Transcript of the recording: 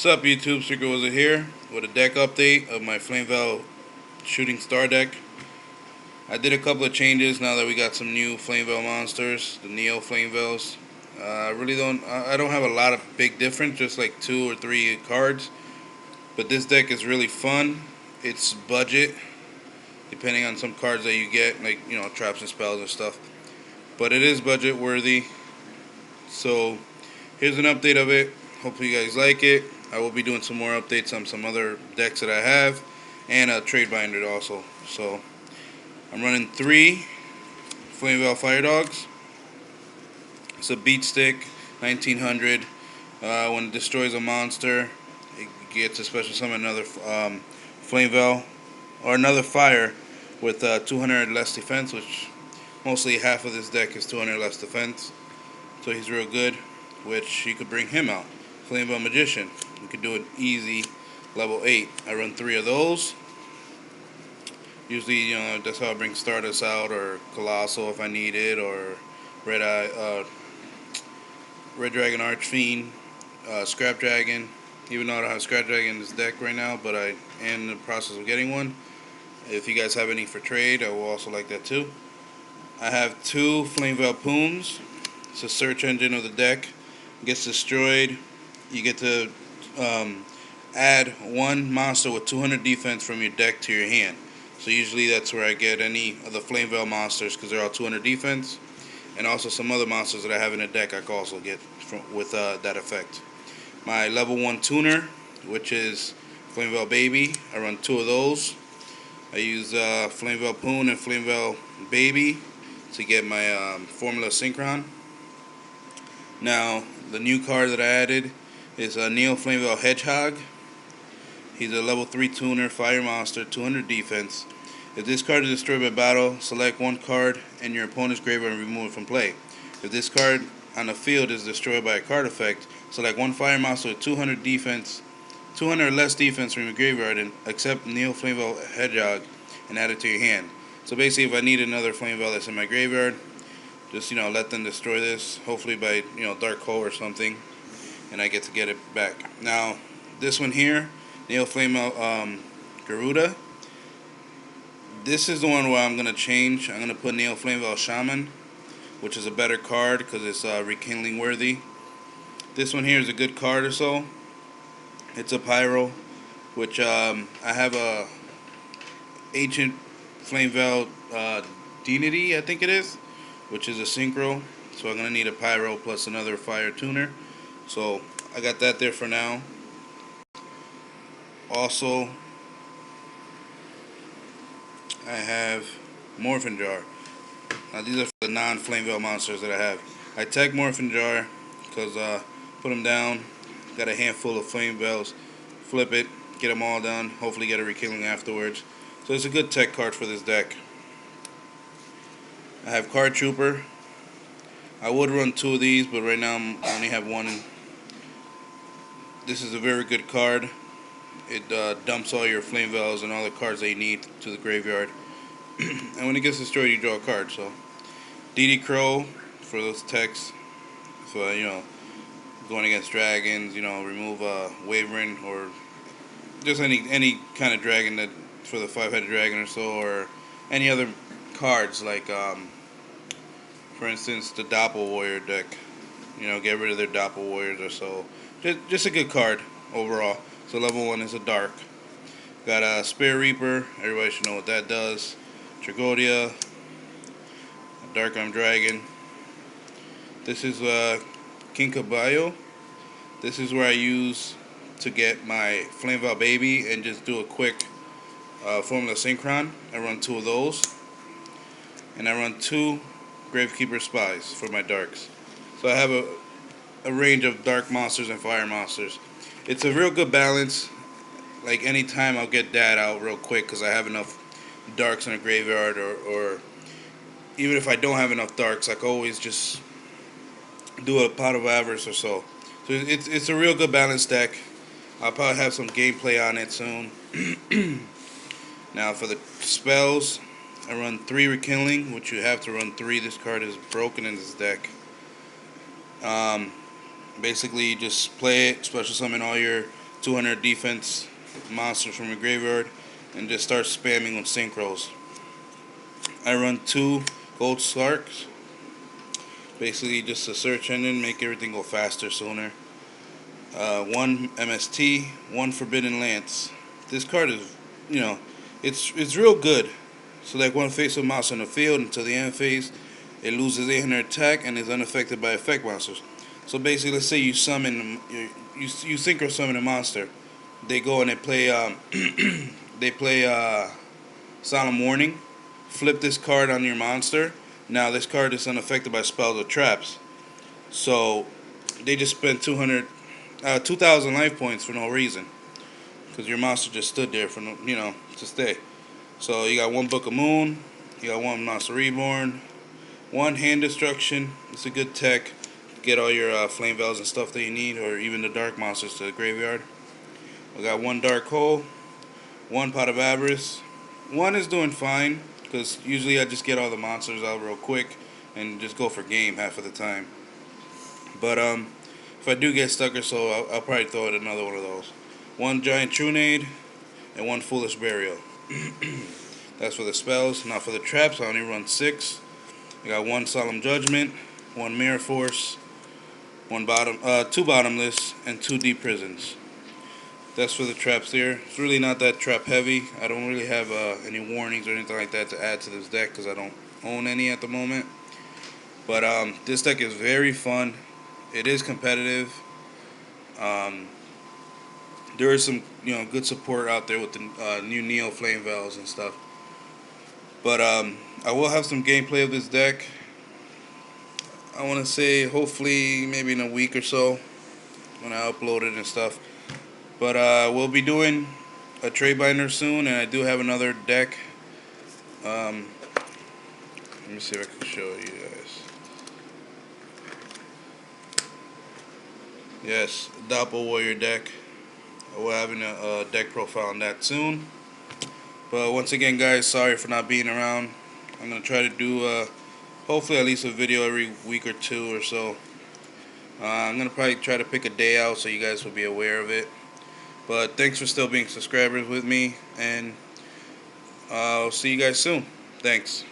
What's up, YouTube? SyncroWizard here with a deck update of my Flamvell Shooting Star deck. I did a couple of changes now that we got some new Flamvell monsters, the Neo Flamvells. I don't have a lot of big difference, just like 2 or 3 cards. But this deck is really fun. It's budget, depending on some cards that you get, like traps and spells and stuff. But it is budget worthy. So here's an update of it. Hopefully you guys like it. I will be doing some more updates on some other decks that I have, and a trade binder also. So I'm running 3 Flamvell Firedogs. It's a beat stick, 1900. When it destroys a monster, it gets a special summon another Flamvell or another fire with 200 less defense, which mostly half of this deck is 200 less defense. So he's real good, which you could bring him out. Flamvell Magician, you could do it easy, level 8. I run 3 of those. Usually, that's how I bring Stardust out, or Colossal if I need it, or Red Dragon Archfiend, Scrap Dragon. Even though I don't have Scrap Dragon in this deck right now, but I am in the process of getting one. If you guys have any for trade, I will also like that too. I have 2 Flamvell Pouns. It's a search engine of the deck. It gets destroyed. You get to add 1 monster with 200 defense from your deck to your hand. So usually that's where I get any of the Flamvell monsters, because they're all 200 defense. And also some other monsters that I have in the deck I can also get with that effect. My level 1 tuner, which is Flamvell Baby. I run 2 of those. I use Flamvell Poun and Flamvell Baby to get my Formula Synchron. Now, the new card that I added is Neo Flamvell Hedgehog. He's a level 3 tuner, fire monster, 200 defense. If this card is destroyed by battle, select 1 card in your opponent's graveyard and remove it from play. If this card on the field is destroyed by a card effect, select 1 fire monster with 200 defense, 200 or less defense from your graveyard, and accept Neo Flamvell Hedgehog and add it to your hand. So basically, if I need another Flamvell that's in my graveyard, just let them destroy this, hopefully by Dark Hole or something, and I get to get it back. Now, this one here, Neo Flamvell Garuda. This is the one where I'm gonna change. I'm gonna put Neo Flamvell Shaman, which is a better card because it's Rekindling worthy. This one here is a good card or so. It's a Pyro, which I have a Ancient Flamvell Deity, I think it is, which is a synchro. So I'm gonna need a Pyro plus another fire tuner. So I got that there for now. Also, I have Morphing Jar. Now these are for the non-Flamvell monsters that I have. I tag Morphing Jar because put them down. Got a handful of Flamevells. Flip it, get them all done. Hopefully get a Rekindling afterwards. So it's a good tech card for this deck. I have Card Trooper. I would run 2 of these, but right now I only have 1. This is a very good card. It dumps all your Flamevells and all the cards that you need to the graveyard. And when it gets destroyed, you draw a card. So D.D Crow for those techs. For going against dragons, remove Wavering, or just any kind of dragon that for the 5-headed dragon or so, or any other cards like for instance the Doppel Warrior deck. Get rid of their Doppel Warriors or so. Just a good card overall. So level 1 is a dark. Got a Spear Reaper. Everybody should know what that does. Tragodeia. A Dark Arm Dragon. This is Kinka-Byo. This is where I use to get my Flamvell Baby and just do a quick Formula Synchron. I run 2 of those. And I run 2 Gravekeeper Spies for my darks. So I have a range of dark monsters and fire monsters. It's a real good balance. Like anytime I'll get that out real quick because I have enough darks in a graveyard, or even if I don't have enough darks, I can always just do a Pot of Avarice or so. So it's a real good balanced deck. I'll probably have some gameplay on it soon. Now for the spells, I run 3 Rekindling, which you have to run 3. This card is broken in this deck. Basically, you just play it, special summon all your 200 defense monsters from your graveyard and just start spamming with synchros. I run 2 Gold Sarcs, basically just a search engine, make everything go faster, sooner. 1 MST, 1 Forbidden Lance. This card is, it's real good. Select 1 face-up monster in the field until the end phase. It loses 800 attack and is unaffected by effect monsters. So basically, let's say you summon, you synchro summon a monster. They go and they play, Solemn Warning. Flip this card on your monster. Now this card is unaffected by spells or traps. So they just spent 2,000 life points for no reason, because your monster just stood there for to stay. So you got 1 Book of Moon, you got 1 Monster Reborn, 1 Hand Destruction. It's a good tech. Get all your Flamvells and stuff that you need, or even the dark monsters to the graveyard. I got 1 Dark Hole, 1 Pot of Avarice. 1 is doing fine, because usually I just get all the monsters out real quick and just go for game half of the time. But if I do get stuck or so, I'll probably throw in another one of those. 1 Giant Trunade and 1 Foolish Burial. That's for the spells. Now for the traps, I only run 6. I got 1 Solemn Judgement, 1 Mirror Force, 2 Bottomless, and 2 Deep Prisons. That's for the traps there. It's really not that trap heavy. I don't really have any warnings or anything like that to add to this deck, because I don't own any at the moment. But this deck is very fun. It is competitive. There is some good support out there with the new Neo Flamvells and stuff. But I will have some gameplay of this deck. I want to say hopefully maybe in a week or so when I upload it and stuff. But we'll be doing a trade binder soon, and I do have another deck. Let me see if I can show you guys. Yes, Doppel Warrior deck. We're having a deck profile on that soon. But once again, guys, sorry for not being around. I'm going to try to do hopefully at least a video every week or 2 or so. I'm going to probably try to pick a day out so you guys will be aware of it. But thanks for still being subscribers with me, and I'll see you guys soon. Thanks.